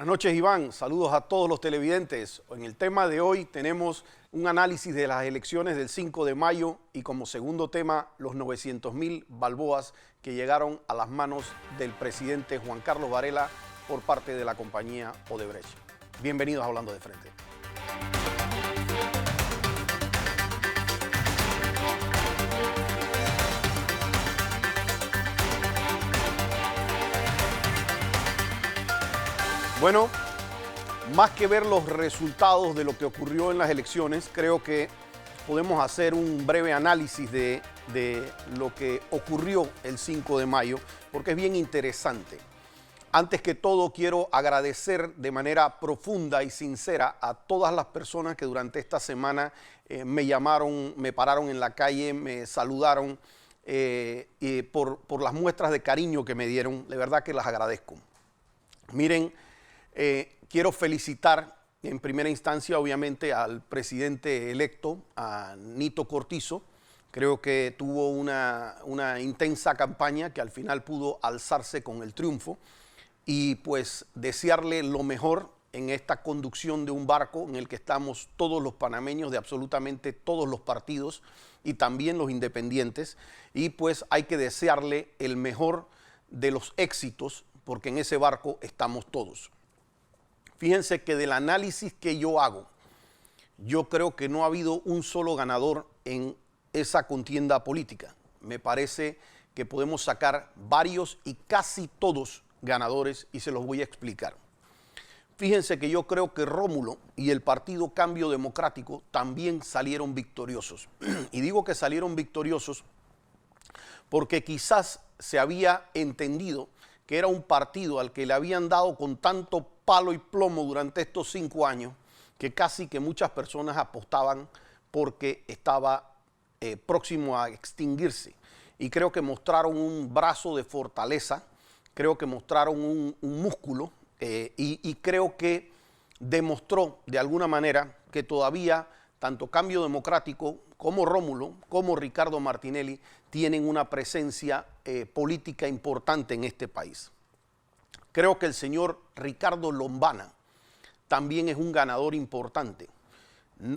Buenas noches, Iván. Saludos a todos los televidentes. En el tema de hoy tenemos un análisis de las elecciones del 5 de mayo y como segundo tema los 900.000 balboas que llegaron a las manos del presidente Juan Carlos Varela por parte de la compañía Odebrecht. Bienvenidos a Hablando de Frente. Bueno, más que ver los resultados de lo que ocurrió en las elecciones, creo que podemos hacer un breve análisis de lo que ocurrió el 5 de mayo, porque es bien interesante. Antes que todo, quiero agradecer de manera profunda y sincera a todas las personas que durante esta semana me llamaron, me pararon en la calle, me saludaron por las muestras de cariño que me dieron. De verdad que las agradezco. Miren, quiero felicitar en primera instancia, obviamente, al presidente electo, a Nito Cortizo. Creo que tuvo una intensa campaña que al final pudo alzarse con el triunfo y pues desearle lo mejor en esta conducción de un barco en el que estamos todos los panameños de absolutamente todos los partidos y también los independientes, y pues hay que desearle el mejor de los éxitos porque en ese barco estamos todos. Fíjense que del análisis que yo hago, yo creo que no ha habido un solo ganador en esa contienda política. Me parece que podemos sacar varios y casi todos ganadores y se los voy a explicar. Fíjense que yo creo que Rómulo y el Partido Cambio Democrático también salieron victoriosos. Y digo que salieron victoriosos porque quizás se había entendido que era un partido al que le habían dado con tanto palo y plomo durante estos 5 años que casi que muchas personas apostaban porque estaba próximo a extinguirse. Y creo que mostraron un brazo de fortaleza, creo que mostraron un músculo y creo que demostró de alguna manera que todavía tanto Cambio Democrático como Rómulo, como Ricardo Martinelli, tienen una presencia política importante en este país. Creo que el señor Ricardo Lombana también es un ganador importante.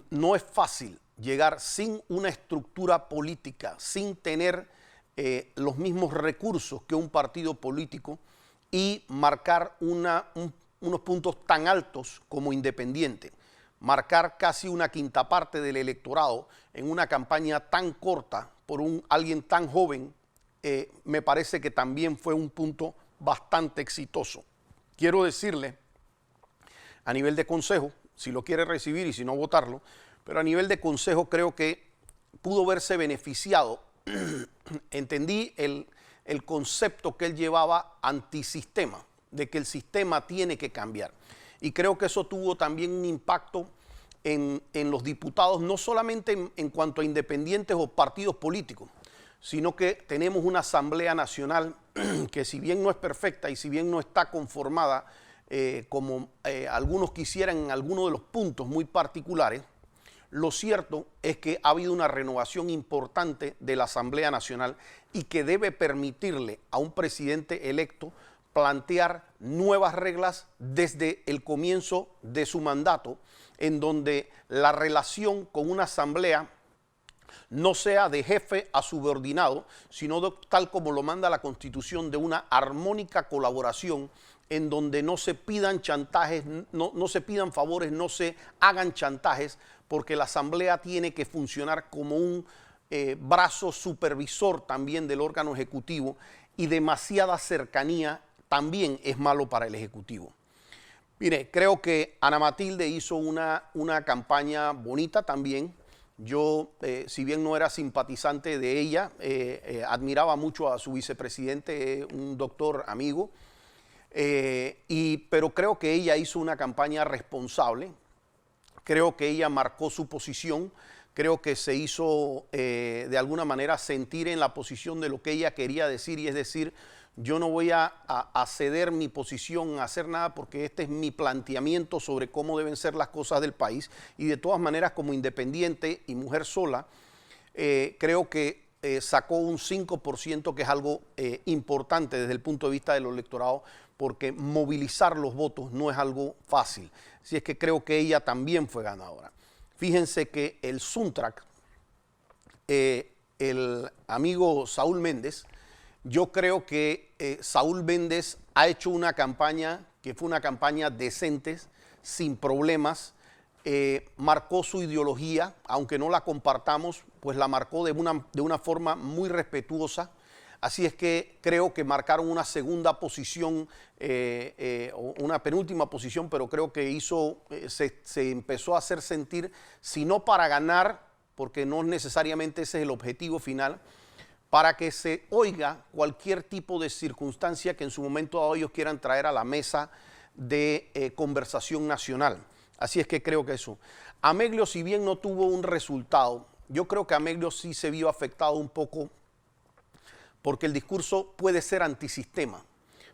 No es fácil llegar sin una estructura política, sin tener los mismos recursos que un partido político y marcar unos puntos tan altos como independiente. Marcar casi una quinta parte del electorado en una campaña tan corta por alguien tan joven, me parece que también fue un punto bastante exitoso. Quiero decirle, a nivel de consejo, si lo quiere recibir y si no votarlo, pero a nivel de consejo creo que pudo verse beneficiado. Entendí el concepto que él llevaba antisistema, de que el sistema tiene que cambiar. Y creo que eso tuvo también un impacto en los diputados, no solamente en cuanto a independientes o partidos políticos, sino que tenemos una Asamblea Nacional que si bien no es perfecta y si bien no está conformada como algunos quisieran en algunos de los puntos muy particulares, lo cierto es que ha habido una renovación importante de la Asamblea Nacional y que debe permitirle a un presidente electo plantear nuevas reglas desde el comienzo de su mandato, en donde la relación con una asamblea no sea de jefe a subordinado, sino tal como lo manda la Constitución, de una armónica colaboración en donde no se pidan chantajes, no se pidan favores, no se hagan chantajes, porque la asamblea tiene que funcionar como un brazo supervisor también del órgano ejecutivo, y demasiada cercanía también es malo para el ejecutivo. Mire, creo que Ana Matilde hizo una campaña bonita también. Yo, si bien no era simpatizante de ella, admiraba mucho a su vicepresidente, un doctor amigo, pero creo que ella hizo una campaña responsable. Creo que ella marcó su posición, creo que se hizo de alguna manera sentir en la posición de lo que ella quería decir, y es decir, yo no voy a ceder mi posición, a hacer nada, porque este es mi planteamiento sobre cómo deben ser las cosas del país, y de todas maneras, como independiente y mujer sola, creo que sacó un 5%, que es algo importante desde el punto de vista del electorado, porque movilizar los votos no es algo fácil. Así es que creo que ella también fue ganadora. Fíjense que el Suntrack, el amigo Saúl Méndez, yo creo que Saúl Méndez ha hecho una campaña que fue una campaña decente, sin problemas, marcó su ideología, aunque no la compartamos, pues la marcó de una forma muy respetuosa. Así es que creo que marcaron una segunda posición, o una penúltima posición, pero creo que se empezó a hacer sentir, si no para ganar, porque no necesariamente ese es el objetivo final, para que se oiga cualquier tipo de circunstancia que en su momento dado ellos quieran traer a la mesa de conversación nacional. Así es que creo que eso. Ameglio, si bien no tuvo un resultado, yo creo que Ameglio sí se vio afectado un poco porque el discurso puede ser antisistema,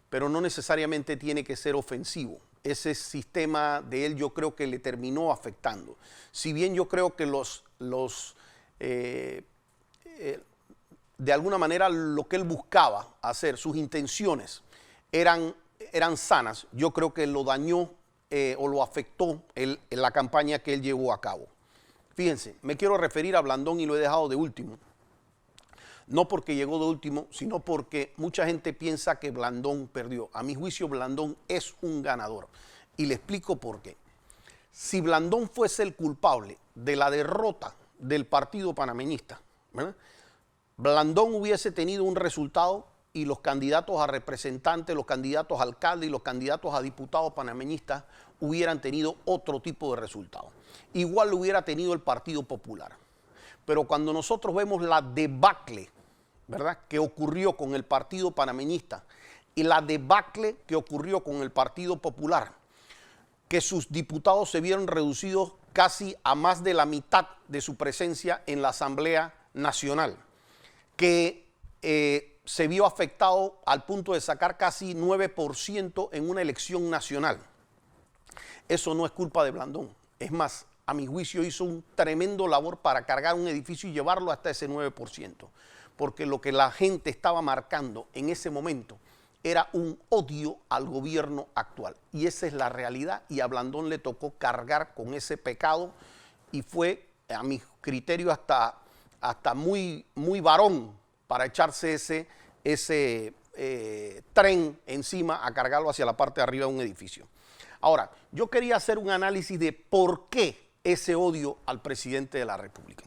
pero no necesariamente tiene que ser ofensivo. Ese sistema de él yo creo que le terminó afectando. Si bien yo creo que de alguna manera lo que él buscaba hacer, sus intenciones eran sanas, yo creo que lo dañó o lo afectó en la campaña que él llevó a cabo. Fíjense, me quiero referir a Blandón y lo he dejado de último. No porque llegó de último, sino porque mucha gente piensa que Blandón perdió. A mi juicio, Blandón es un ganador. Y le explico por qué. Si Blandón fuese el culpable de la derrota del Partido Panameñista, ¿verdad?, Blandón hubiese tenido un resultado y los candidatos a representantes, los candidatos a alcalde y los candidatos a diputados panameñistas hubieran tenido otro tipo de resultado. Igual lo hubiera tenido el Partido Popular. Pero cuando nosotros vemos la debacle, ¿verdad?, que ocurrió con el Partido Panameñista y la debacle que ocurrió con el Partido Popular, que sus diputados se vieron reducidos casi a más de la mitad de su presencia en la Asamblea Nacional, que se vio afectado al punto de sacar casi 9% en una elección nacional. Eso no es culpa de Blandón. Es más, a mi juicio hizo un tremendo labor para cargar un edificio y llevarlo hasta ese 9%, porque lo que la gente estaba marcando en ese momento era un odio al gobierno actual. Y esa es la realidad, y a Blandón le tocó cargar con ese pecado, y fue, a mi criterio, hasta muy varón para echarse ese tren encima a cargarlo hacia la parte de arriba de un edificio. Ahora, yo quería hacer un análisis de por qué ese odio al presidente de la República.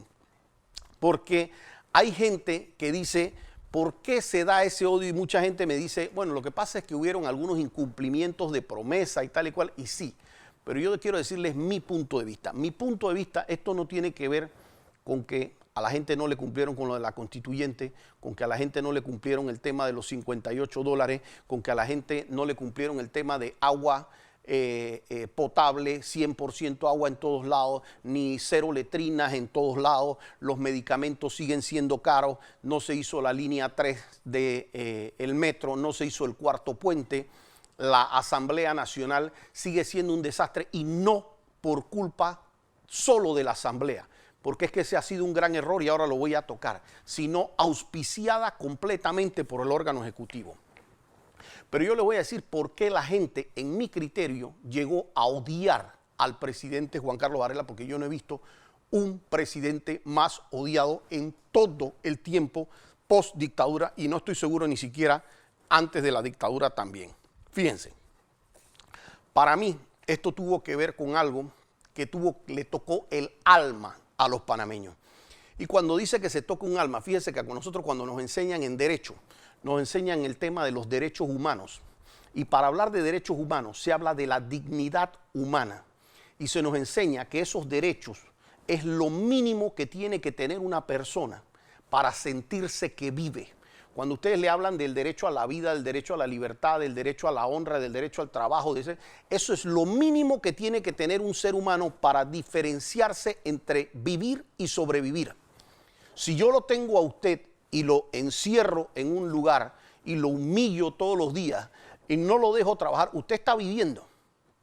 Porque hay gente que dice, ¿por qué se da ese odio? Y mucha gente me dice, bueno, lo que pasa es que hubieron algunos incumplimientos de promesa y tal y cual, y sí. Pero yo quiero decirles mi punto de vista. Mi punto de vista, esto no tiene que ver con que a la gente no le cumplieron con lo de la constituyente, con que a la gente no le cumplieron el tema de los $58, con que a la gente no le cumplieron el tema de agua potable, 100% agua en todos lados, ni cero letrinas en todos lados, los medicamentos siguen siendo caros, no se hizo la línea 3 del metro, no se hizo el cuarto puente, la Asamblea Nacional sigue siendo un desastre, y no por culpa solo de la Asamblea, porque es que ese ha sido un gran error y ahora lo voy a tocar, sino auspiciada completamente por el órgano ejecutivo. Pero yo le voy a decir por qué la gente, en mi criterio, llegó a odiar al presidente Juan Carlos Varela, porque yo no he visto un presidente más odiado en todo el tiempo post-dictadura, y no estoy seguro ni siquiera antes de la dictadura también. Fíjense, para mí esto tuvo que ver con algo que le tocó el alma a los panameños. Y cuando dice que se toca un alma, fíjense que nosotros cuando nos enseñan en derecho, nos enseñan el tema de los derechos humanos. Y para hablar de derechos humanos se habla de la dignidad humana. Y se nos enseña que esos derechos es lo mínimo que tiene que tener una persona para sentirse que vive. Cuando ustedes le hablan del derecho a la vida, del derecho a la libertad, del derecho a la honra, del derecho al trabajo, eso es lo mínimo que tiene que tener un ser humano para diferenciarse entre vivir y sobrevivir. Si yo lo tengo a usted y lo encierro en un lugar y lo humillo todos los días y no lo dejo trabajar, usted está viviendo,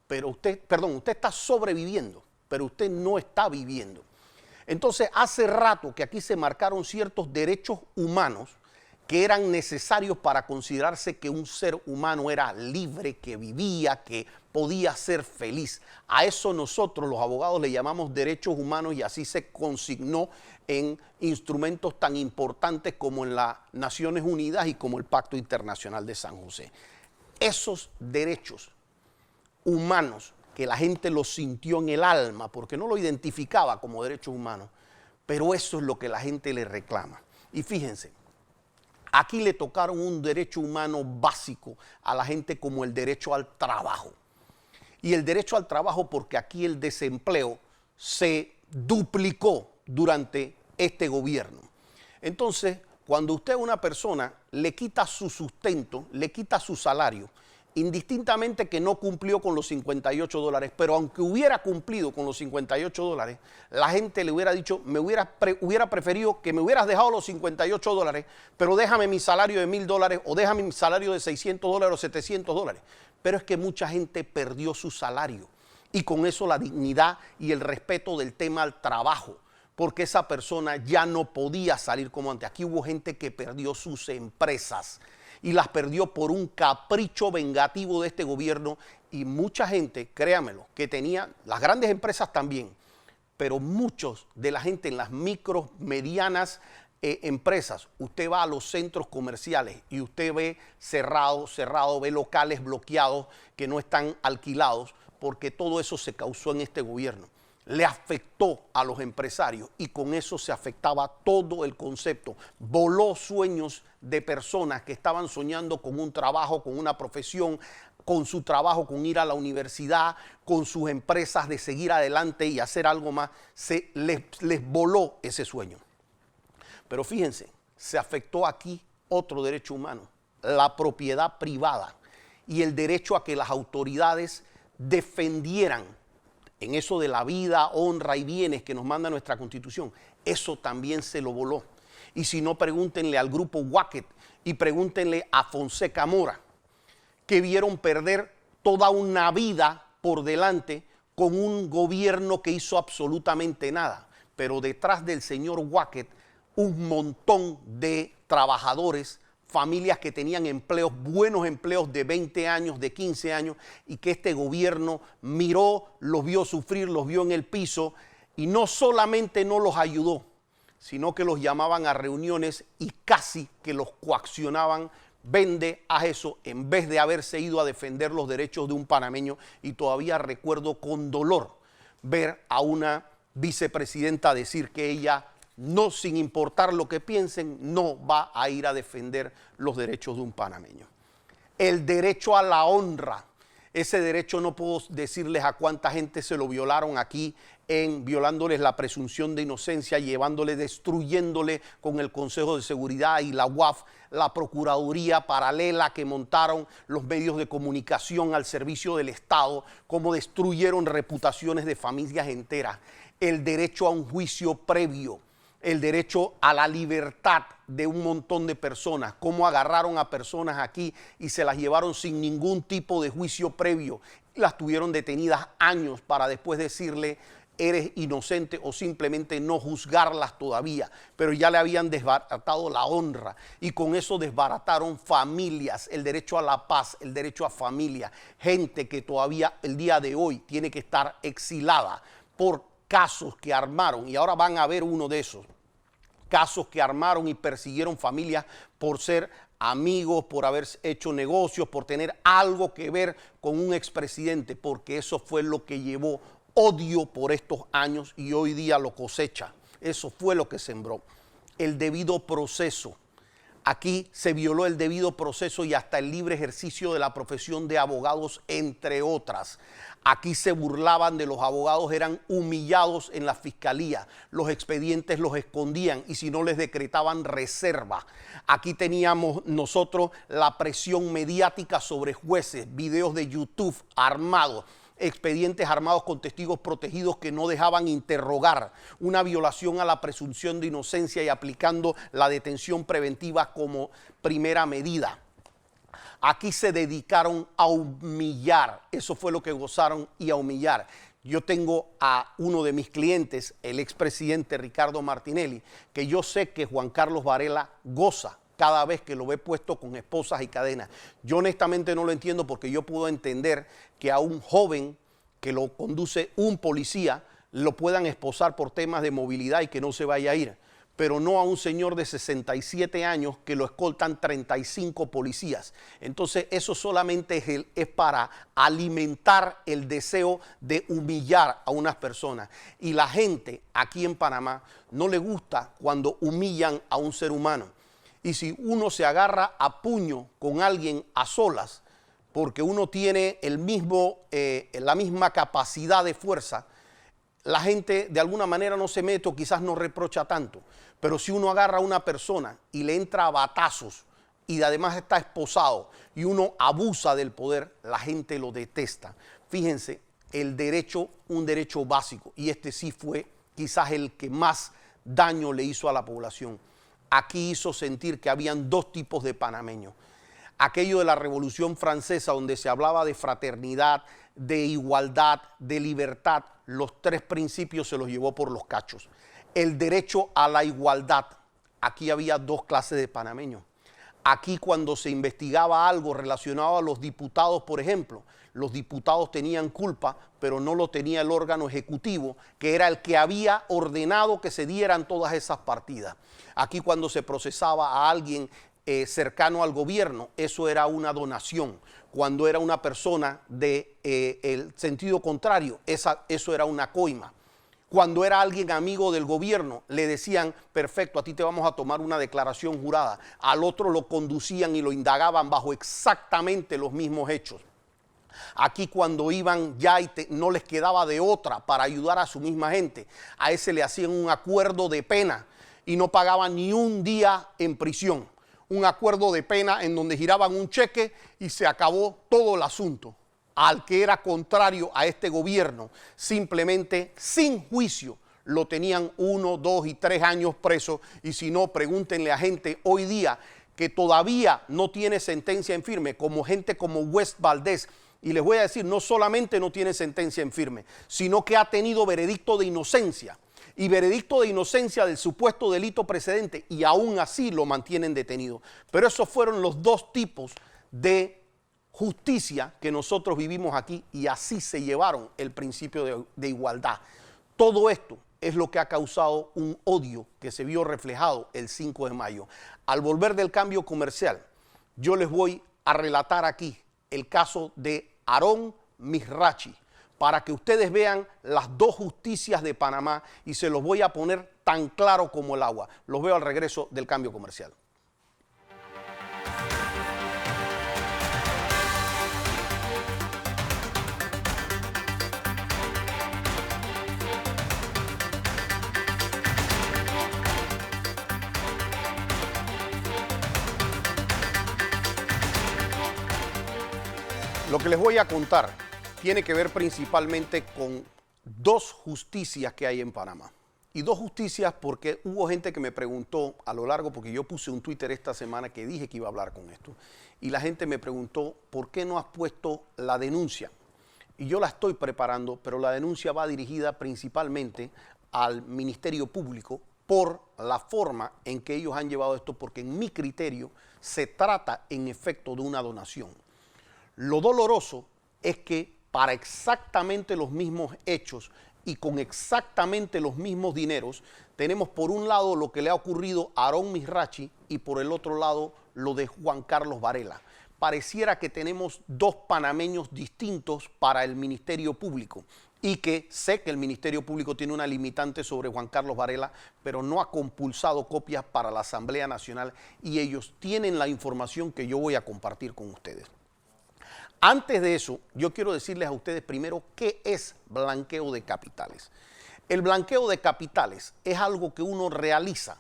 pero usted está sobreviviendo, pero usted no está viviendo. Entonces, hace rato que aquí se marcaron ciertos derechos humanos que eran necesarios para considerarse que un ser humano era libre, que vivía, que podía ser feliz. A eso nosotros los abogados le llamamos derechos humanos y así se consignó en instrumentos tan importantes como en las Naciones Unidas y como el Pacto Internacional de San José. Esos derechos humanos que la gente los sintió en el alma porque no lo identificaba como derechos humanos, pero eso es lo que la gente le reclama. Y fíjense, aquí le tocaron un derecho humano básico a la gente como el derecho al trabajo. Y el derecho al trabajo porque aquí el desempleo se duplicó durante este gobierno. Entonces, cuando usted a una persona le quita su sustento, le quita su salario, indistintamente que no cumplió con los $58, pero aunque hubiera cumplido con los $58, la gente le hubiera dicho, hubiera preferido que me hubieras dejado los $58, pero déjame mi salario de $1,000 o déjame mi salario de $600 o $700. Pero es que mucha gente perdió su salario y con eso la dignidad y el respeto del tema al trabajo, porque esa persona ya no podía salir como antes. Aquí hubo gente que perdió sus empresas y las perdió por un capricho vengativo de este gobierno y mucha gente, créamelo, que tenía las grandes empresas también, pero muchos de la gente en las micro, medianas empresas, usted va a los centros comerciales y usted ve cerrado, ve locales bloqueados que no están alquilados porque todo eso se causó en este gobierno. Le afectó a los empresarios y con eso se afectaba todo el concepto. Voló sueños de personas que estaban soñando con un trabajo, con una profesión, con su trabajo, con ir a la universidad, con sus empresas de seguir adelante y hacer algo más. Les voló ese sueño. Pero fíjense, se afectó aquí otro derecho humano, la propiedad privada y el derecho a que las autoridades defendieran en eso de la vida, honra y bienes que nos manda nuestra Constitución. Eso también se lo voló. Y si no, pregúntenle al grupo Wackett y pregúntenle a Fonseca Mora, que vieron perder toda una vida por delante con un gobierno que hizo absolutamente nada. Pero detrás del señor Wackett, un montón de trabajadores, familias que tenían empleos, buenos empleos de 20 años, de 15 años, y que este gobierno miró, los vio sufrir, los vio en el piso, y no solamente no los ayudó, sino que los llamaban a reuniones y casi que los coaccionaban, vende a eso, en vez de haberse ido a defender los derechos de un panameño. Y todavía recuerdo con dolor ver a una vicepresidenta decir que ella, no, sin importar lo que piensen, no va a ir a defender los derechos de un panameño. El derecho a la honra, ese derecho no puedo decirles a cuánta gente se lo violaron aquí, violándoles la presunción de inocencia, llevándole, destruyéndole con el Consejo de Seguridad y la UAF, la Procuraduría paralela que montaron los medios de comunicación al servicio del Estado, cómo destruyeron reputaciones de familias enteras. El derecho a un juicio previo, el derecho a la libertad de un montón de personas, cómo agarraron a personas aquí y se las llevaron sin ningún tipo de juicio previo, las tuvieron detenidas años para después decirle eres inocente o simplemente no juzgarlas todavía, pero ya le habían desbaratado la honra y con eso desbarataron familias, el derecho a la paz, el derecho a familia, gente que todavía el día de hoy tiene que estar exilada por casos que armaron, y ahora van a ver uno de esos casos que armaron y persiguieron familias por ser amigos, por haber hecho negocios, por tener algo que ver con un expresidente, porque eso fue lo que llevó odio por estos años y hoy día lo cosecha. Eso fue lo que sembró. El debido proceso. Aquí se violó el debido proceso y hasta el libre ejercicio de la profesión de abogados, entre otras. Aquí se burlaban de los abogados, eran humillados en la fiscalía. Los expedientes los escondían y si no les decretaban reserva. Aquí teníamos nosotros la presión mediática sobre jueces, videos de YouTube armados, expedientes armados con testigos protegidos que no dejaban interrogar, una violación a la presunción de inocencia y aplicando la detención preventiva como primera medida. Aquí se dedicaron a humillar, eso fue lo que gozaron, y a humillar. Yo tengo a uno de mis clientes, el expresidente Ricardo Martinelli, que yo sé que Juan Carlos Varela goza cada vez que lo ve puesto con esposas y cadenas. Yo honestamente no lo entiendo, porque yo puedo entender que a un joven que lo conduce un policía lo puedan esposar por temas de movilidad y que no se vaya a ir, pero no a un señor de 67 años que lo escoltan 35 policías. Entonces eso solamente es para alimentar el deseo de humillar a unas personas. Y la gente aquí en Panamá no le gusta cuando humillan a un ser humano. Y si uno se agarra a puño con alguien a solas, porque uno tiene la misma capacidad de fuerza, la gente de alguna manera no se mete o quizás no reprocha tanto. Pero si uno agarra a una persona y le entra a batazos y además está esposado y uno abusa del poder, la gente lo detesta. Fíjense, un derecho básico, y este sí fue quizás el que más daño le hizo a la población. Aquí hizo sentir que habían dos tipos de panameños. Aquello de la Revolución Francesa, donde se hablaba de fraternidad, de igualdad, de libertad, los tres principios se los llevó por los cachos. El derecho a la igualdad, aquí había dos clases de panameños. Aquí, cuando se investigaba algo relacionado a los diputados, por ejemplo, los diputados tenían culpa, pero no lo tenía el órgano ejecutivo, que era el que había ordenado que se dieran todas esas partidas. Aquí, cuando se procesaba a alguien cercano al gobierno, eso era una donación. Cuando era una persona del sentido contrario, eso era una coima. Cuando era alguien amigo del gobierno, le decían, perfecto, a ti te vamos a tomar una declaración jurada. Al otro lo conducían y lo indagaban bajo exactamente los mismos hechos. Aquí, cuando iban ya y no les quedaba de otra para ayudar a su misma gente, a ese le hacían un acuerdo de pena y no pagaban ni un día en prisión. Un acuerdo de pena en donde giraban un cheque y se acabó todo el asunto. Al que era contrario a este gobierno, simplemente sin juicio lo tenían 1, 2 y 3 años preso. Y si no, pregúntenle a gente hoy día que todavía no tiene sentencia en firme, como gente como West Valdez. Y les voy a decir, no solamente no tiene sentencia en firme, sino que ha tenido veredicto de inocencia. Y veredicto de inocencia del supuesto delito precedente, y aún así lo mantienen detenido. Pero esos fueron los dos tipos de justicia que nosotros vivimos aquí, y así se llevaron el principio de igualdad. Todo esto es lo que ha causado un odio que se vio reflejado el 5 de mayo. Al volver del cambio comercial, yo les voy a relatar aquí el caso de Aarón Mizrachi, para que ustedes vean las dos justicias de Panamá, y se los voy a poner tan claro como el agua. Los veo al regreso del cambio comercial. Lo que les voy a contar tiene que ver principalmente con dos justicias que hay en Panamá. Y dos justicias porque hubo gente que me preguntó a lo largo, porque yo puse un Twitter esta semana que dije que iba a hablar con esto. Y la gente me preguntó, ¿por qué no has puesto la denuncia? Y yo la estoy preparando, pero la denuncia va dirigida principalmente al Ministerio Público por la forma en que ellos han llevado esto, porque en mi criterio se trata en efecto de una donación. Lo doloroso es que para exactamente los mismos hechos y con exactamente los mismos dineros, tenemos por un lado lo que le ha ocurrido a Aarón Mizrachi y por el otro lado lo de Juan Carlos Varela. Pareciera que tenemos dos panameños distintos para el Ministerio Público, y que sé que el Ministerio Público tiene una limitante sobre Juan Carlos Varela, pero no ha compulsado copias para la Asamblea Nacional, y ellos tienen la información que yo voy a compartir con ustedes. Antes de eso, yo quiero decirles a ustedes primero qué es blanqueo de capitales. El blanqueo de capitales es algo que uno realiza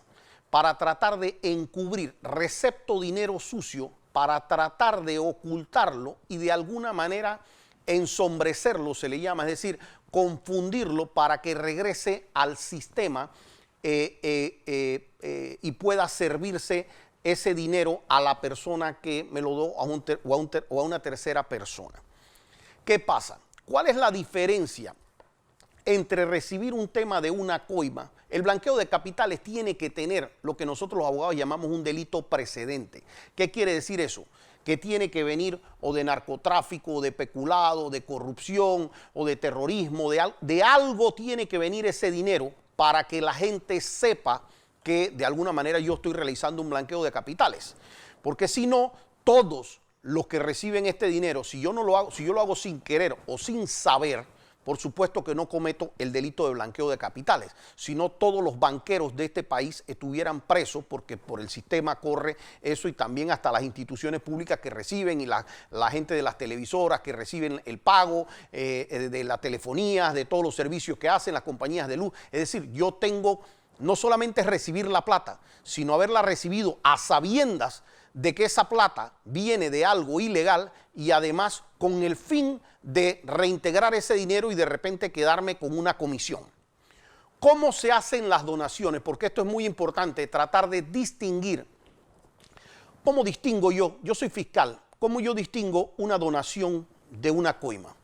para tratar de encubrir, recepto dinero sucio, para tratar de ocultarlo y de alguna manera ensombrecerlo, se le llama, es decir, confundirlo para que regrese al sistema y pueda servirse ese dinero a la persona que me lo dio o a una tercera persona. ¿Qué pasa? ¿Cuál es la diferencia entre recibir un tema de una coima. El blanqueo de capitales tiene que tener lo que nosotros los abogados llamamos un delito precedente. ¿Qué quiere decir eso? Que tiene que venir o de narcotráfico, o de peculado, de corrupción, o de terrorismo, de algo tiene que venir ese dinero para que la gente sepa que de alguna manera yo estoy realizando un blanqueo de capitales. Porque si no, todos los que reciben este dinero, si yo no lo hago, si yo lo hago sin querer o sin saber, por supuesto que no cometo el delito de blanqueo de capitales, sino todos los banqueros de este país estuvieran presos porque por el sistema corre eso y también hasta las instituciones públicas que reciben y la gente de las televisoras que reciben el pago de la telefonía, de todos los servicios que hacen las compañías de luz. Es decir, yo tengo no solamente recibir la plata, sino haberla recibido a sabiendas de que esa plata viene de algo ilegal y además con el fin de reintegrar ese dinero y de repente quedarme con una comisión. ¿Cómo se hacen las donaciones? Porque esto es muy importante, tratar de distinguir. ¿Cómo distingo yo? Yo soy fiscal. ¿Cómo yo distingo una donación de una coima?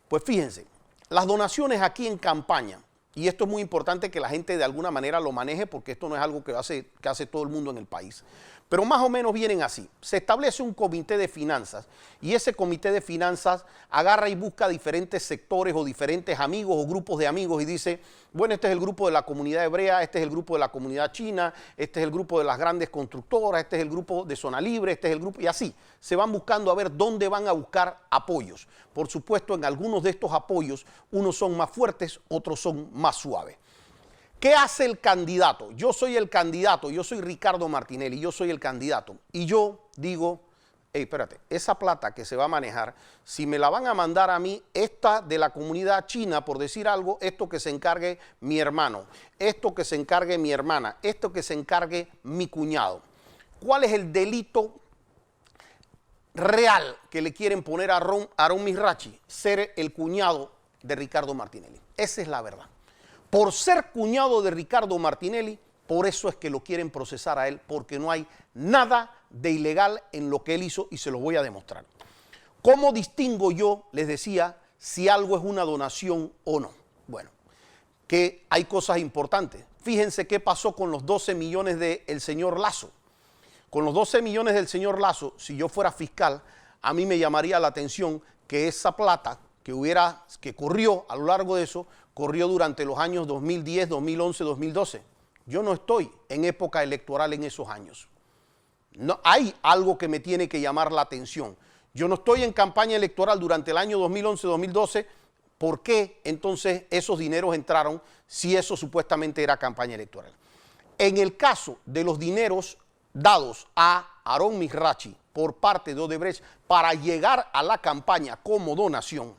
Pues fíjense, las donaciones aquí en campaña, y esto es muy importante que la gente de alguna manera lo maneje porque esto no es algo que hace todo el mundo en el país. Pero más o menos vienen así. Se establece un comité de finanzas y ese comité de finanzas agarra y busca diferentes sectores o diferentes amigos o grupos de amigos y dice, bueno, este es el grupo de la comunidad hebrea, este es el grupo de la comunidad china, este es el grupo de las grandes constructoras, este es el grupo de Zona Libre, este es el grupo, y así. Se van buscando a ver dónde van a buscar apoyos. Por supuesto, en algunos de estos apoyos, unos son más fuertes, otros son más suaves. ¿Qué hace el candidato? Yo soy el candidato, yo soy Ricardo Martinelli, yo soy el candidato. Y yo digo, hey, espérate, esa plata que se va a manejar, si me la van a mandar a mí, esta de la comunidad china, por decir algo, esto que se encargue mi hermano, esto que se encargue mi hermana, esto que se encargue mi cuñado. ¿Cuál es el delito real que le quieren poner a Aarón Mizrachi? Ser el cuñado de Ricardo Martinelli. Esa es la verdad. Por ser cuñado de Ricardo Martinelli, por eso es que lo quieren procesar a él, porque no hay nada de ilegal en lo que él hizo y se lo voy a demostrar. ¿Cómo distingo yo, les decía, si algo es una donación o no? Bueno, que hay cosas importantes. Fíjense qué pasó con los 12 millones del señor Lazo. Con los 12 millones del señor Lazo, si yo fuera fiscal, a mí me llamaría la atención que esa plata que corrió a lo largo de eso, corrió durante los años 2010, 2011, 2012. Yo no estoy en época electoral en esos años. No, hay algo que me tiene que llamar la atención. Yo no estoy en campaña electoral durante el año 2011, 2012. ¿Por qué entonces esos dineros entraron si eso supuestamente era campaña electoral? En el caso de los dineros dados a Aarón Mizrachi por parte de Odebrecht para llegar a la campaña como donación,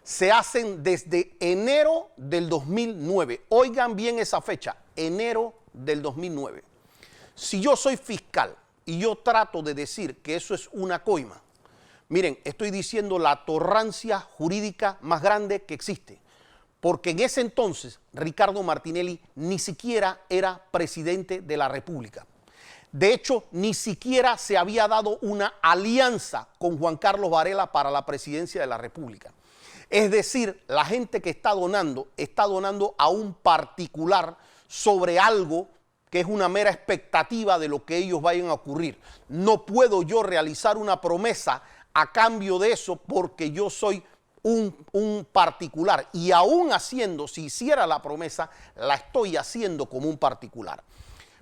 se hacen desde enero del 2009. Oigan bien esa fecha, enero del 2009. Si yo soy fiscal y yo trato de decir que eso es una coima, miren, estoy diciendo la atorrancia jurídica más grande que existe. Porque en ese entonces Ricardo Martinelli ni siquiera era presidente de la República. De hecho, ni siquiera se había dado una alianza con Juan Carlos Varela para la presidencia de la República. Es decir, la gente que está donando a un particular sobre algo que es una mera expectativa de lo que ellos vayan a ocurrir. No puedo yo realizar una promesa a cambio de eso porque yo soy un particular. Y aún haciendo, si hiciera la promesa, la estoy haciendo como un particular.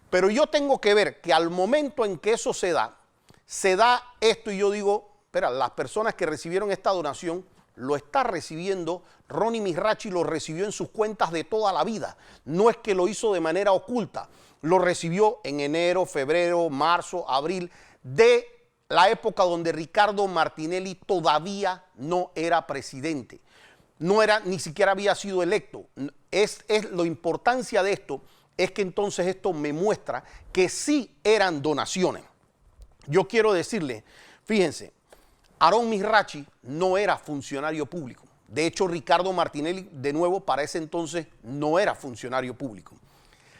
Pero yo tengo que ver que al momento en que eso se da esto y yo digo, espera, las personas que recibieron esta donación lo está recibiendo, Ronnie Mizrachi lo recibió en sus cuentas de toda la vida. No es que lo hizo de manera oculta, lo recibió en enero, febrero, marzo, abril, de la época donde Ricardo Martinelli todavía no era presidente. No era, ni siquiera había sido electo. La importancia de esto es que entonces esto me muestra que sí eran donaciones. Yo quiero decirle, fíjense, Aarón Mizrachi no era funcionario público. De hecho, Ricardo Martinelli, de nuevo, para ese entonces no era funcionario público.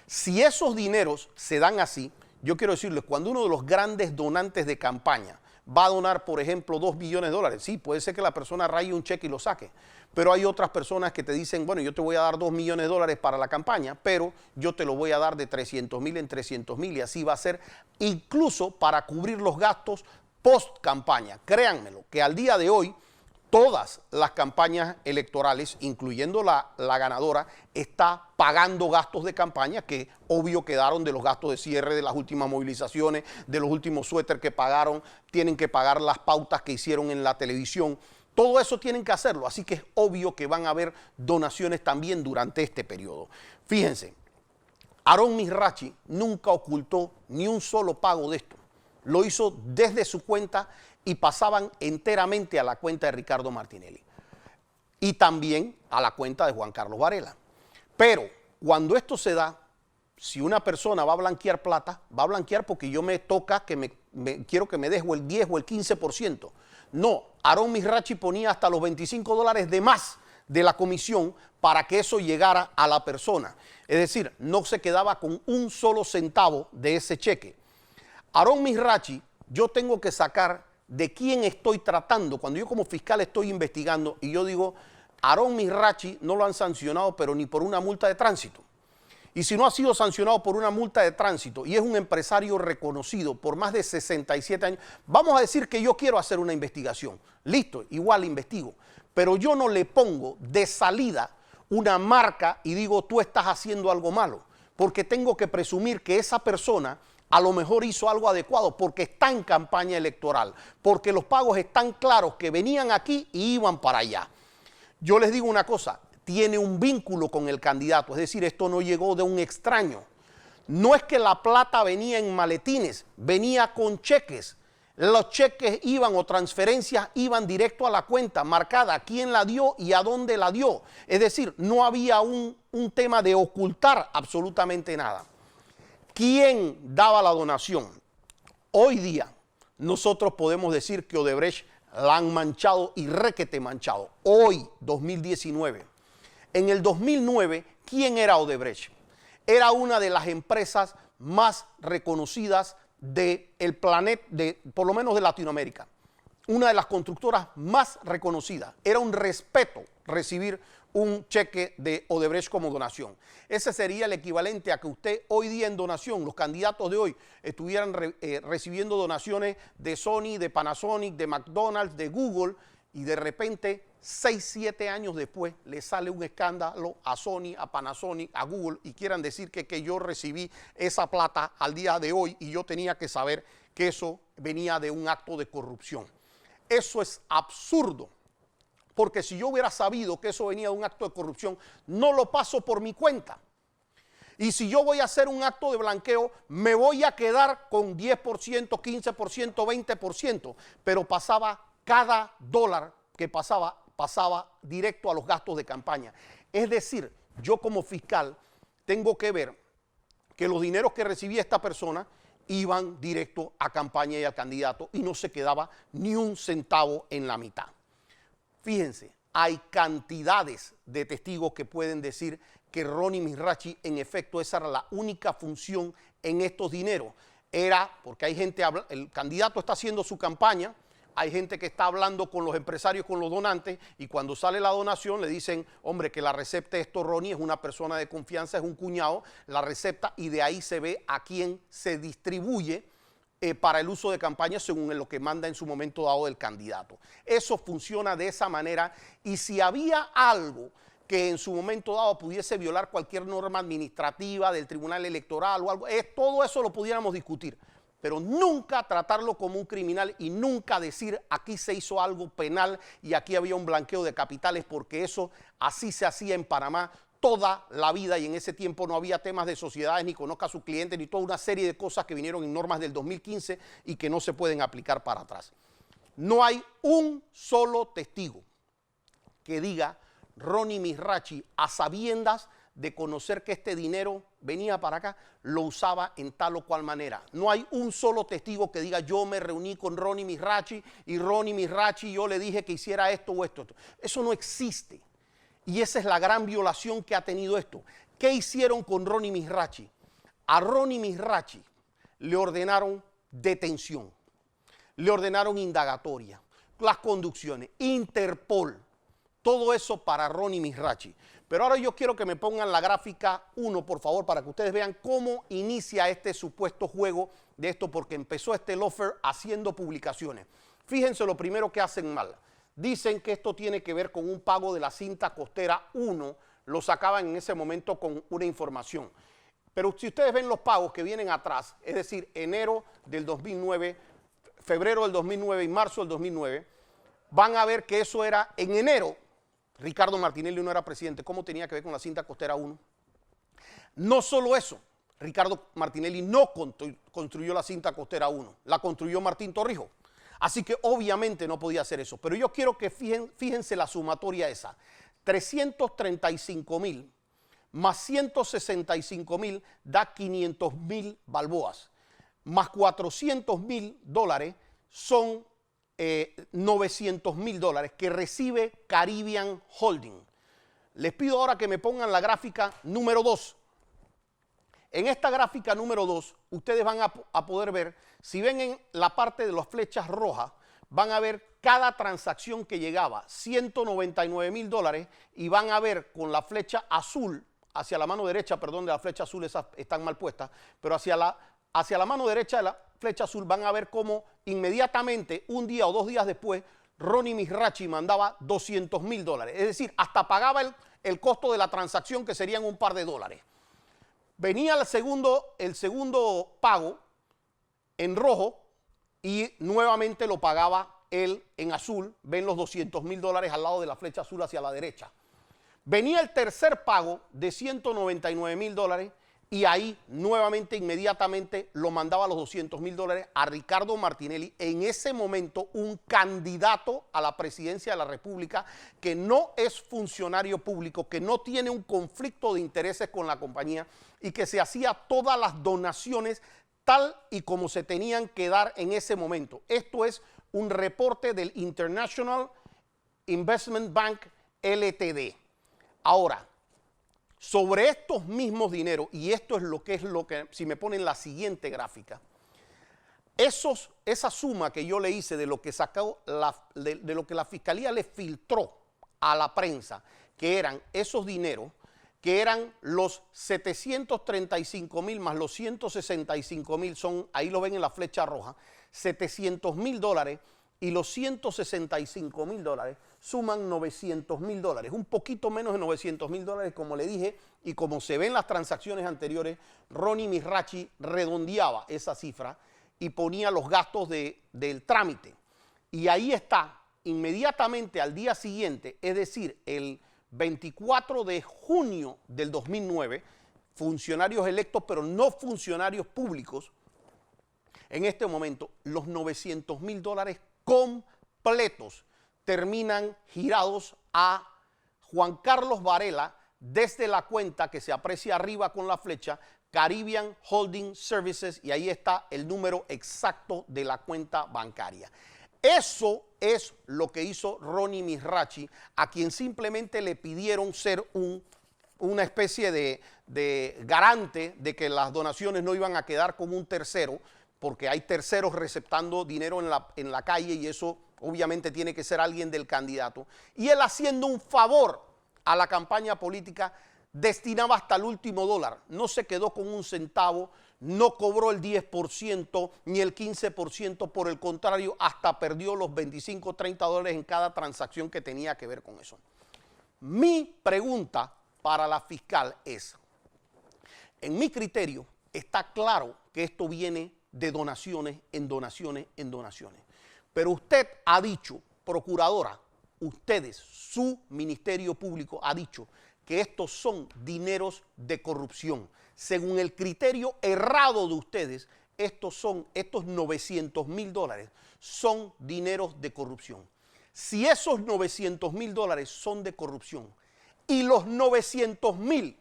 Si esos dineros se dan así, yo quiero decirles, cuando uno de los grandes donantes de campaña va a donar, por ejemplo, 2 millones de dólares. Sí, puede ser que la persona raye un cheque y lo saque, pero hay otras personas que te dicen, bueno, yo te voy a dar 2 millones de dólares para la campaña, pero yo te lo voy a dar de 300,000 en 300,000 y así va a ser incluso para cubrir los gastos post campaña. Créanmelo, que al día de hoy todas las campañas electorales, incluyendo la ganadora, está pagando gastos de campaña que obvio quedaron de los gastos de cierre de las últimas movilizaciones, de los últimos suéter que pagaron, tienen que pagar las pautas que hicieron en la televisión. Todo eso tienen que hacerlo, así que es obvio que van a haber donaciones también durante este periodo. Fíjense, Aarón Mizrachi nunca ocultó ni un solo pago de esto. Lo hizo desde su cuenta y pasaban enteramente a la cuenta de Ricardo Martinelli. Y también a la cuenta de Juan Carlos Varela. Pero cuando esto se da, si una persona va a blanquear plata, va a blanquear porque yo me toca, quiero que me deje el 10 o el 15%. No, Aarón Mizrachi ponía hasta los $25 de más de la comisión para que eso llegara a la persona. Es decir, no se quedaba con un solo centavo de ese cheque. Aarón Mizrachi, yo tengo que sacar de quién estoy tratando. Cuando yo como fiscal estoy investigando y yo digo, Aarón Mizrachi no lo han sancionado, pero ni por una multa de tránsito. Y si no ha sido sancionado por una multa de tránsito y es un empresario reconocido por más de 67 años, vamos a decir que yo quiero hacer una investigación. Listo, igual investigo. Pero yo no le pongo de salida una marca y digo, tú estás haciendo algo malo. Porque tengo que presumir que esa persona a lo mejor hizo algo adecuado porque está en campaña electoral, porque los pagos están claros que venían aquí y iban para allá. Yo les digo una cosa, tiene un vínculo con el candidato, es decir, esto no llegó de un extraño. No es que la plata venía en maletines, venía con cheques. Los cheques iban o transferencias iban directo a la cuenta marcada, quién la dio y a dónde la dio. Es decir, no había un tema de ocultar absolutamente nada. ¿Quién daba la donación? Hoy día nosotros podemos decir que Odebrecht la han manchado y requete manchado. Hoy, 2019. En el 2009, ¿quién era Odebrecht? Era una de las empresas más reconocidas del planeta, por lo menos de Latinoamérica. Una de las constructoras más reconocidas. Era un respeto recibir un cheque de Odebrecht como donación. Ese sería el equivalente a que usted hoy día en donación, los candidatos de hoy, estuvieran recibiendo donaciones de Sony, de Panasonic, de McDonald's, de Google, y de repente 6, 7 años después le sale un escándalo a Sony, a Panasonic, a Google y quieran decir que yo recibí esa plata al día de hoy y yo tenía que saber que eso venía de un acto de corrupción. Eso es absurdo, porque si yo hubiera sabido que eso venía de un acto de corrupción, no lo paso por mi cuenta. Y si yo voy a hacer un acto de blanqueo, me voy a quedar con 10%, 15%, 20%, pero pasaba cada dólar que pasaba directo a los gastos de campaña. Es decir, yo como fiscal tengo que ver que los dineros que recibía esta persona iban directo a campaña y al candidato y no se quedaba ni un centavo en la mitad. Fíjense, hay cantidades de testigos que pueden decir que Ronnie Mizrachi, en efecto, esa era la única función en estos dineros. Era porque hay gente, el candidato está haciendo su campaña, hay gente que está hablando con los empresarios, con los donantes, y cuando sale la donación le dicen, hombre, que la recepta esto, Ronnie, es una persona de confianza, es un cuñado, la recepta, y de ahí se ve a quién se distribuye para el uso de campaña según lo que manda en su momento dado el candidato. Eso funciona de esa manera, y si había algo que en su momento dado pudiese violar cualquier norma administrativa del Tribunal Electoral o algo, todo eso lo pudiéramos discutir. Pero nunca tratarlo como un criminal y nunca decir aquí se hizo algo penal y aquí había un blanqueo de capitales, porque eso así se hacía en Panamá toda la vida y en ese tiempo no había temas de sociedades, ni conozca a sus clientes, ni toda una serie de cosas que vinieron en normas del 2015 y que no se pueden aplicar para atrás. No hay un solo testigo que diga Ronnie Mizrachi, a sabiendas de conocer que este dinero venía para acá, lo usaba en tal o cual manera. No hay un solo testigo que diga yo me reuní con Ronnie Mizrachi y Ronnie Mizrachi yo le dije que hiciera esto o esto. Eso no existe. Y esa es la gran violación que ha tenido esto. ¿Qué hicieron con Ronnie Mizrachi? A Ronnie Mizrachi le ordenaron detención. le ordenaron indagatoria, las conducciones, Interpol, todo eso para Ronnie Mizrachi. Pero ahora yo quiero que me pongan la gráfica 1, por favor, para que ustedes vean cómo inicia este supuesto juego de esto, porque empezó este loafer haciendo publicaciones. Fíjense lo primero que hacen mal. Dicen que esto tiene que ver con un pago de la cinta costera 1, lo sacaban en ese momento con una información. Pero si ustedes ven los pagos que vienen atrás, es decir, enero del 2009, febrero del 2009 y marzo del 2009, van a ver que eso era en enero. Ricardo Martinelli no era presidente. ¿Cómo tenía que ver con la cinta costera 1? No solo eso, Ricardo Martinelli no construyó la cinta costera 1, la construyó Martín Torrijos. Así que obviamente no podía hacer eso. Pero yo quiero que fíjense la sumatoria esa. 335,000 más 165,000 da 500,000 balboas. Más $400,000 son $900,000 que recibe Caribbean Holding. Les pido ahora que me pongan la gráfica número 2. En esta gráfica número 2, ustedes van a poder ver, si ven en la parte de las flechas rojas, van a ver cada transacción que llegaba, $199,000, y van a ver con la flecha azul, hacia la mano derecha, perdón, de la flecha azul, esas están mal puestas, pero hacia la mano derecha de la flecha azul van a ver cómo inmediatamente, un día o 2 días después, Ronnie Mizrachi mandaba $200,000. Es decir, hasta pagaba el costo de la transacción, que serían un par de dólares. Venía el segundo pago en rojo y nuevamente lo pagaba él en azul. Ven los $200,000 al lado de la flecha azul hacia la derecha. Venía el tercer pago de $199,000 y ahí nuevamente, inmediatamente, lo mandaba a los $200,000 a Ricardo Martinelli, en ese momento un candidato a la presidencia de la República, que no es funcionario público, que no tiene un conflicto de intereses con la compañía y que se hacía todas las donaciones tal y como se tenían que dar en ese momento. Esto es un reporte del International Investment Bank LTD. Ahora, sobre estos mismos dineros, y esto es lo que, si me ponen la siguiente gráfica, esa suma que yo le hice de lo que sacó de lo que la fiscalía le filtró a la prensa, que eran esos dineros, que eran los 735,000 más los 165,000, son, ahí lo ven en la flecha roja, $700,000, y los $165,000 suman $900,000, un poquito menos de $900,000, como le dije, y como se ven las transacciones anteriores, Ronnie Mizrachi redondeaba esa cifra y ponía los gastos del trámite. Y ahí está, inmediatamente al día siguiente, es decir, el 24 de junio del 2009, funcionarios electos pero no funcionarios públicos, en este momento los $900,000 completos terminan girados a Juan Carlos Varela desde la cuenta que se aprecia arriba con la flecha, Caribbean Holding Services, y ahí está el número exacto de la cuenta bancaria. Eso es lo que hizo Ronnie Mizrachi, a quien simplemente le pidieron ser una especie de garante de que las donaciones no iban a quedar con un tercero, porque hay terceros receptando dinero en la calle, y eso obviamente tiene que ser alguien del candidato. Y él, haciendo un favor a la campaña política, destinaba hasta el último dólar. No se quedó con un centavo, no cobró el 10% ni el 15%, por el contrario, hasta perdió los 25 o 30 dólares en cada transacción que tenía que ver con eso. Mi pregunta para la fiscal es, en mi criterio, está claro que esto viene de donaciones en donaciones en donaciones. Pero usted ha dicho, procuradora, ustedes, su ministerio público ha dicho que estos son dineros de corrupción. Según el criterio errado de ustedes, estos $900,000 son dineros de corrupción. Si esos $900,000 son de corrupción y los 900,000,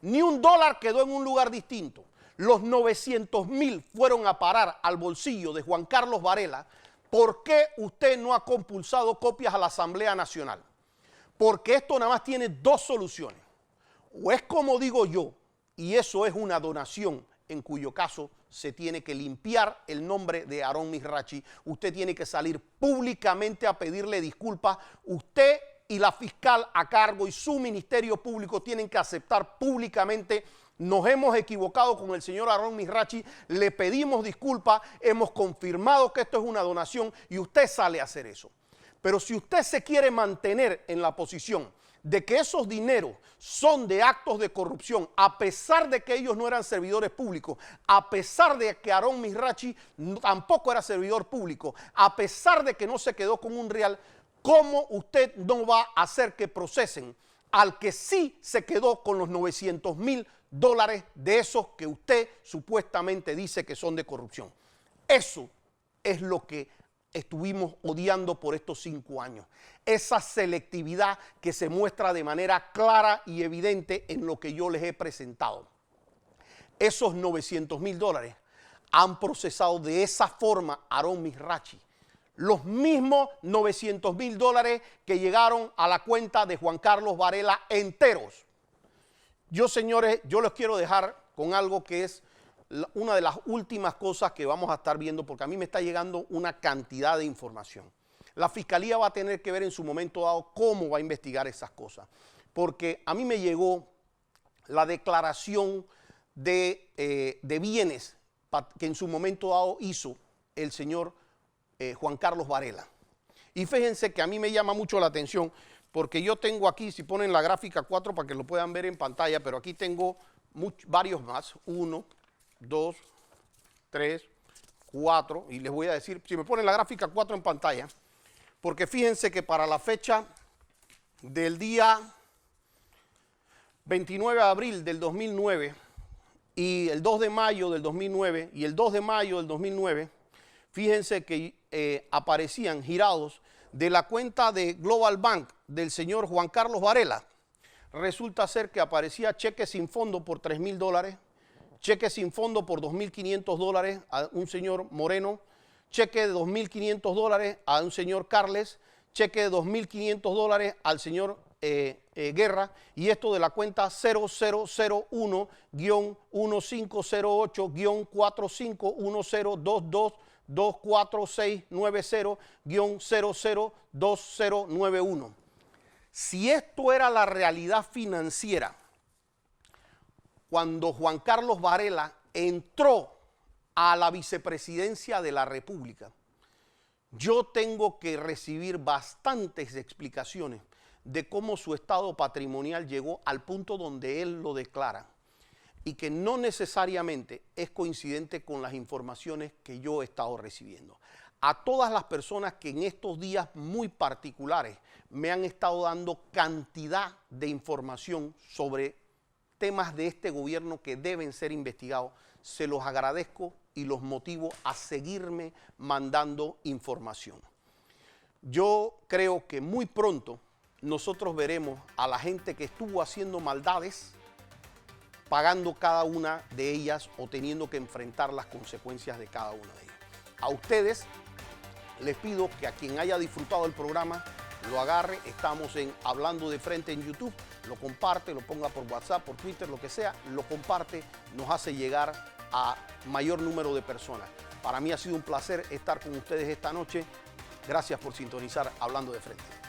ni un dólar quedó en un lugar distinto, los 900,000 fueron a parar al bolsillo de Juan Carlos Varela, ¿por qué usted no ha compulsado copias a la Asamblea Nacional? Porque esto nada más tiene dos soluciones. O es como digo yo, y eso es una donación en cuyo caso se tiene que limpiar el nombre de Aarón Mizrachi. Usted tiene que salir públicamente a pedirle disculpas. Usted y la fiscal a cargo y su ministerio público tienen que aceptar públicamente: nos hemos equivocado con el señor Aarón Mizrachi, le pedimos disculpas, hemos confirmado que esto es una donación y usted sale a hacer eso. Pero si usted se quiere mantener en la posición de que esos dineros son de actos de corrupción, a pesar de que ellos no eran servidores públicos, a pesar de que Aarón Mizrachi tampoco era servidor público, a pesar de que no se quedó con un real, ¿cómo usted no va a hacer que procesen al que sí se quedó con los $900,000 de esos que usted supuestamente dice que son de corrupción? Eso es lo que estuvimos odiando por estos 5 años. Esa selectividad que se muestra de manera clara y evidente en lo que yo les he presentado. Esos $900,000 han procesado de esa forma Aarón Mizrachi. Los mismos $900,000 que llegaron a la cuenta de Juan Carlos Varela enteros. Yo, señores, yo los quiero dejar con algo que es una de las últimas cosas que vamos a estar viendo, porque a mí me está llegando una cantidad de información. La Fiscalía va a tener que ver en su momento dado cómo va a investigar esas cosas, porque a mí me llegó la declaración de bienes que en su momento dado hizo el señor Juan Carlos Varela. Y fíjense que a mí me llama mucho la atención, porque yo tengo aquí, si ponen la gráfica 4 para que lo puedan ver en pantalla, pero aquí tengo varios más, 1, 2, 3, 4, y les voy a decir, si me ponen la gráfica 4 en pantalla, porque fíjense que para la fecha del día 29 de abril del 2009 y el 2 de mayo del 2009 y el 2 de mayo del 2009, fíjense que aparecían girados de la cuenta de Global Bank del señor Juan Carlos Varela. Resulta ser que aparecía cheque sin fondo por $3,000, cheque sin fondo por $2,500 a un señor Moreno, cheque de $2,500 a un señor Carles, cheque de $2,500 al señor Guerra, y esto de la cuenta 0001-1508-24510-24690-002091. Si esto era la realidad financiera cuando Juan Carlos Varela entró a la vicepresidencia de la República, yo tengo que recibir bastantes explicaciones de cómo su estado patrimonial llegó al punto donde él lo declara, y que no necesariamente es coincidente con las informaciones que yo he estado recibiendo. A todas las personas que en estos días muy particulares me han estado dando cantidad de información sobre temas de este gobierno que deben ser investigados, se los agradezco y los motivo a seguirme mandando información. Yo creo que muy pronto nosotros veremos a la gente que estuvo haciendo maldades pagando cada una de ellas o teniendo que enfrentar las consecuencias de cada una de ellas. A ustedes les pido que a quien haya disfrutado el programa lo agarre. Estamos en Hablando de Frente en YouTube, lo comparte, lo ponga por WhatsApp, por Twitter, lo que sea, lo comparte, nos hace llegar a mayor número de personas. Para mí ha sido un placer estar con ustedes esta noche. Gracias por sintonizar Hablando de Frente.